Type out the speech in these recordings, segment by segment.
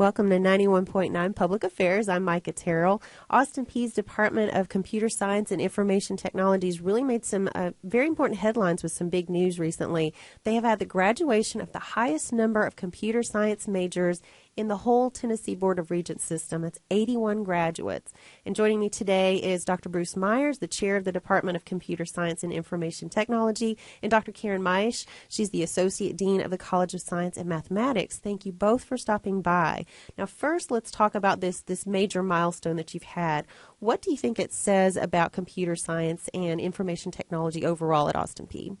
Welcome to 91.9 Public Affairs. I'm Micah Terrell. Austin Peay's Department of Computer Science and Information Technologies really made some very important headlines with some big news recently. They have had the graduation of the highest number of computer science majors in the whole Tennessee Board of Regents system. It's 81 graduates. And joining me today is Dr. Bruce Myers, the chair of the Department of Computer Science and Information Technology, and Dr. Karen Maish. She's the Associate Dean of the College of Science and Mathematics. Thank you both for stopping by. Now, first, let's talk about this major milestone that you've had. What do you think it says about computer science and information technology overall at Austin Peay?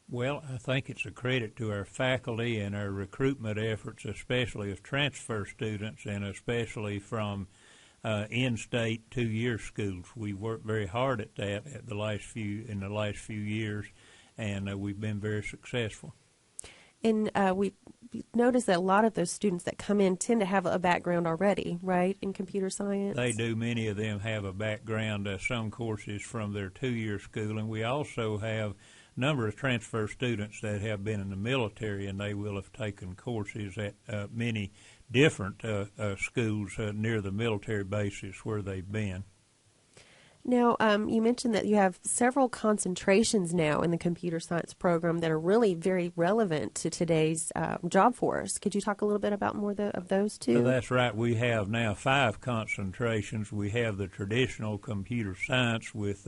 Well, I think it's a credit to our faculty and our recruitment efforts, especially of transfer students and especially from in-state two-year schools. We've worked very hard at that in the last few years, and we've been very successful. And we noticed that a lot of those students that come in tend to have a background already, right, in computer science? They do. Many of them have a background, some courses from their two-year school, and we also have number of transfer students that have been in the military, and they will have taken courses at many different schools near the military bases where they've been. Now, you mentioned that you have several concentrations now in the computer science program that are really very relevant to today's job force. Could you talk a little bit about more of those two? That's right. We have now 5 concentrations. We have the traditional computer science with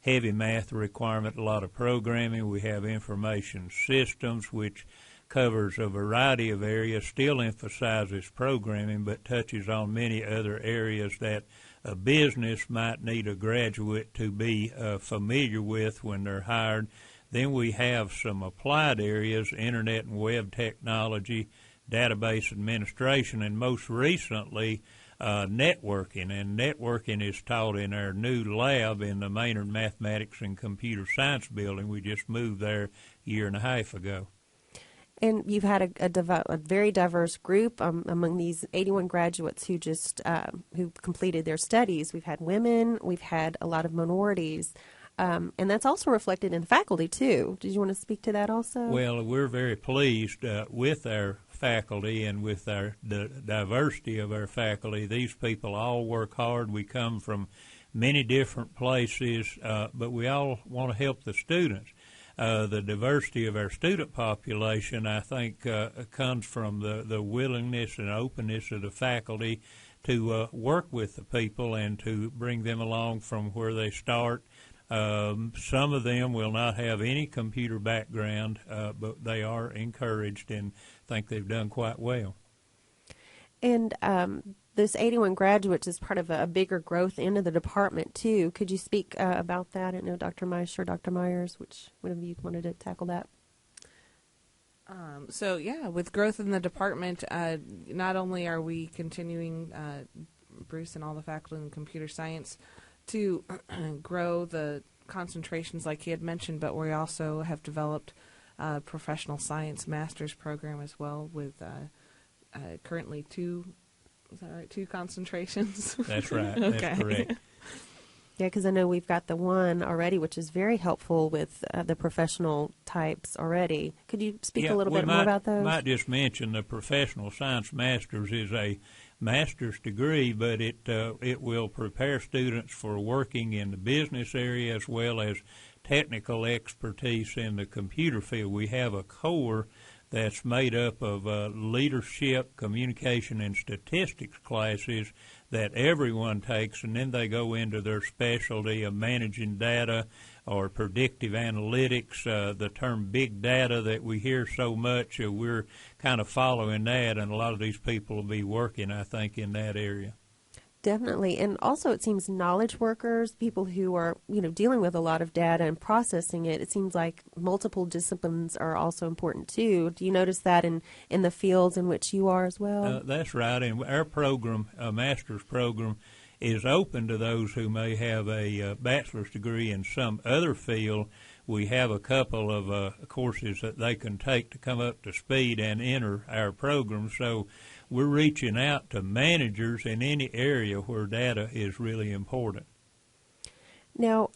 heavy math requirement, a lot of programming. We have information systems, which covers a variety of areas, still emphasizes programming, but touches on many other areas that a business might need a graduate to be familiar with when they're hired. Then we have some applied areas, internet and web technology, database administration, and most recently, networking, and networking is taught in our new lab in the Maynard Mathematics and Computer Science building. We just moved there a year and a half ago. And you've had a very diverse group among these 81 graduates who just who completed their studies. We've had women, we've had a lot of minorities, and that's also reflected in the faculty too. Did you want to speak to that also? Well, we're very pleased with our faculty and with the diversity of our faculty. These people all work hard. We come from many different places, but we all want to help the students. The diversity of our student population, I think, comes from the willingness and openness of the faculty to work with the people and to bring them along from where they start. Some of them will not have any computer background, but they are encouraged and think they've done quite well. And this 81 graduates is part of a bigger growth into the department, too. Could you speak about that? I know Dr. Maish or Dr. Myers, which one of you wanted to tackle that? With growth in the department, not only are we continuing, Bruce and all the faculty in computer science, to grow the concentrations like he had mentioned, but we also have developed a professional science master's program as well with currently two concentrations? That's right. Okay. That's correct. Yeah, because I know we've got the one already, which is very helpful with the professional types already. Could you speak a little bit more about those? I might just mention the professional science master's is a master's degree, but it will prepare students for working in the business area as well as technical expertise in the computer field. We have a core that's made up of leadership, communication, and statistics classes that everyone takes, and then they go into their specialty of managing data or predictive analytics, the term big data that we hear so much. We're kind of following that, and a lot of these people will be working, I think, in that area. Definitely. And also it seems knowledge workers, people who are, dealing with a lot of data and processing it, it seems like multiple disciplines are also important too. Do you notice that in the fields in which you are as well? That's right. And our program, master's program, is open to those who may have a bachelor's degree in some other field. We have a couple of courses that they can take to come up to speed and enter our program. So we're reaching out to managers in any area where data is really important. Now,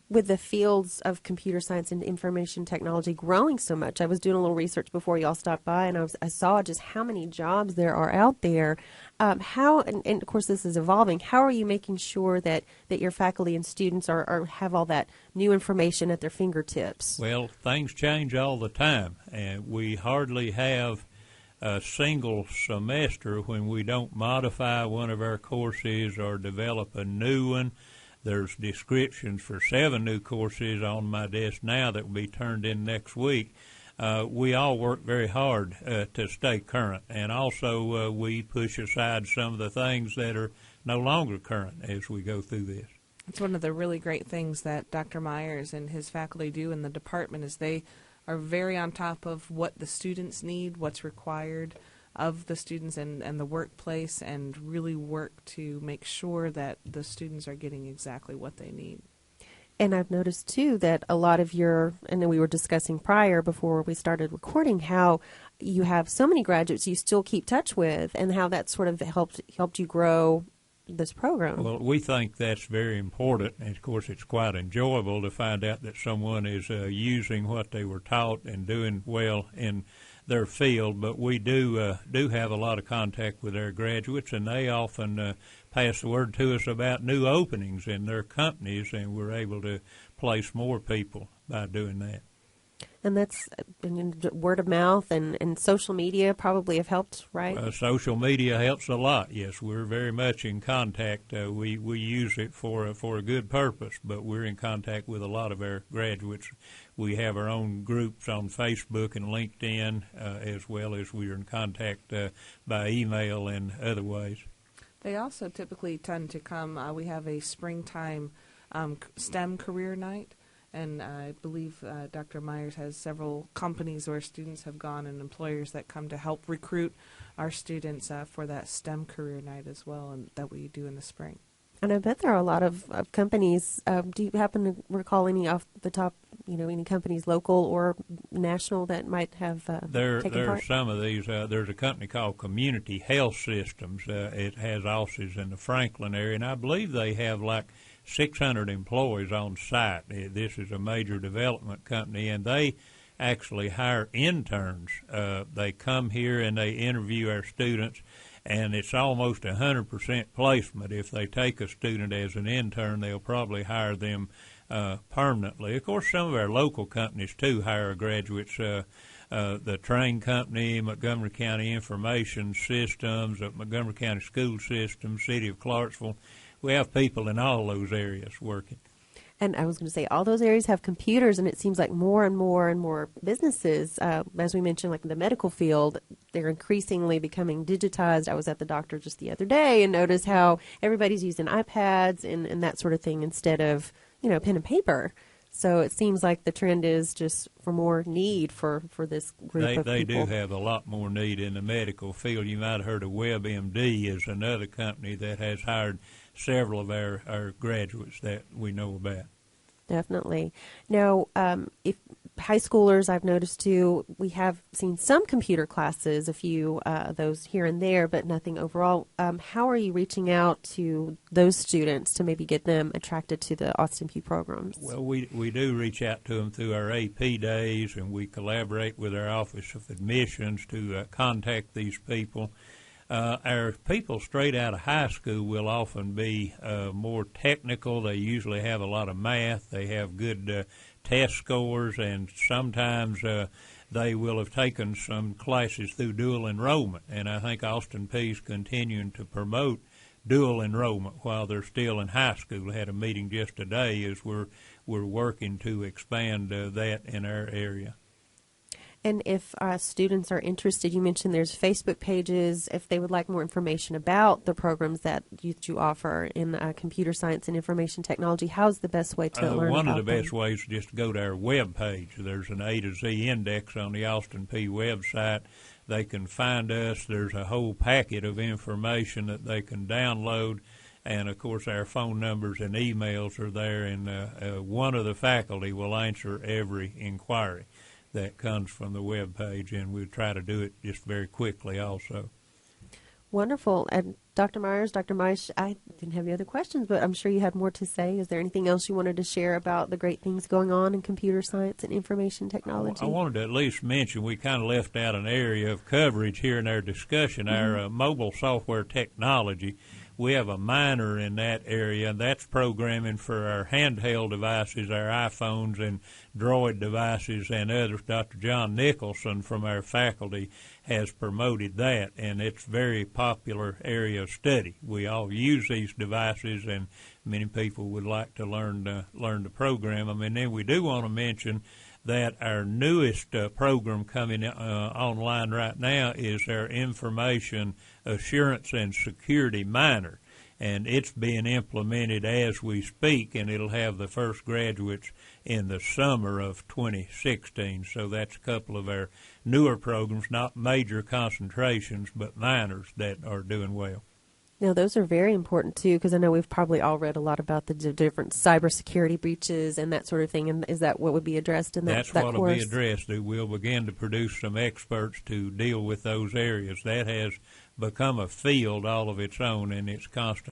with the fields of computer science and information technology growing so much, I was doing a little research before y'all stopped by, and I saw just how many jobs there are out there. And of course this is evolving, how are you making sure that your faculty and students have all that new information at their fingertips? Well, things change all the time, and we hardly have a single semester when we don't modify one of our courses or develop a new one. There's descriptions for 7 new courses on my desk now that will be turned in next week. We all work very hard to stay current, and also we push aside some of the things that are no longer current as we go through this. It's one of the really great things that Dr. Myers and his faculty do in the department is they are very on top of what the students need, what's required of the students and the workplace, and really work to make sure that the students are getting exactly what they need. And I've noticed, too, that a lot of and then we were discussing prior before we started recording, how you have so many graduates you still keep touch with, and how that sort of helped you grow this program. Well, we think that's very important, and of course it's quite enjoyable to find out that someone is using what they were taught and doing well in their field. But we do have a lot of contact with our graduates, and they often pass the word to us about new openings in their companies, and we're able to place more people by doing that. And that's word of mouth and social media probably have helped, right? Social media helps a lot, yes. We're very much in contact. We use it for a good purpose, but we're in contact with a lot of our graduates. We have our own groups on Facebook and LinkedIn, as well as we are in contact by email and other ways. They also typically tend to come. We have a springtime STEM career night. And I believe Dr. Myers has several companies where students have gone and employers that come to help recruit our students for that STEM career night as well, and that we do in the spring. And I bet there are a lot of companies. Do you happen to recall any off the top, any companies local or national that might have taken part? There are some of these. There's a company called Community Health Systems. It has offices in the Franklin area, and I believe they have like 600 employees on site. This is a major development company, and they actually hire interns. They come here and they interview our students, and it's almost 100% placement. If they take a student as an intern, they'll probably hire them permanently. Of course, some of our local companies, too, hire graduates. The train company, Montgomery County Information Systems, Montgomery County School System, City of Clarksville. We have people in all those areas working. And I was going to say, all those areas have computers, and it seems like more and more and more businesses, as we mentioned, like in the medical field, they're increasingly becoming digitized. I was at the doctor just the other day and noticed how everybody's using iPads and that sort of thing instead of, pen and paper. So it seems like the trend is just for more need for this group of people. They do have a lot more need in the medical field. You might have heard of WebMD is another company that has hired several of our graduates that we know about. Definitely. Now, if high schoolers, I've noticed too, we have seen some computer classes, a few of those here and there, but nothing overall. How are you reaching out to those students to maybe get them attracted to the Austin Peay programs? Well, we do reach out to them through our AP days, and we collaborate with our Office of Admissions to contact these people. Our people straight out of high school will often be more technical. They usually have a lot of math. They have good test scores, and sometimes they will have taken some classes through dual enrollment. And I think Austin Peay is continuing to promote dual enrollment while they're still in high school. We had a meeting just today as we're working to expand that in our area. And if students are interested, you mentioned there's Facebook pages. If they would like more information about the programs that you offer in computer science and information technology, how's the best way to learn about them? One of the best ways is just to go to our web page. There's an A to Z index on the Austin Peay website. They can find us. There's a whole packet of information that they can download. And, of course, our phone numbers and emails are there, and one of the faculty will answer every inquiry that comes from the web page, and we'll try to do it just very quickly also. Wonderful. And Dr. Myers, Dr. Meisch, I didn't have any other questions, but I'm sure you had more to say. Is there anything else you wanted to share about the great things going on in computer science and information technology? I wanted to at least mention we kind of left out an area of coverage here in our discussion, our mobile software technology. We have a minor in that area, and that's programming for our handheld devices, our iPhones and Droid devices and others. Dr. John Nicholson from our faculty has promoted that, and it's a very popular area of study. We all use these devices, and many people would like to learn to program them. And then we do want to mention that our newest program coming online right now is our Information Assurance and Security Minor, and it's being implemented as we speak, and it'll have the first graduates in the summer of 2016. So that's a couple of our newer programs, not major concentrations, but minors that are doing well. Now, those are very important, too, because I know we've probably all read a lot about the different cybersecurity breaches and that sort of thing. And is that what would be addressed in that course? That's what will be addressed. We'll begin to produce some experts to deal with those areas. That has become a field all of its own, and it's constantly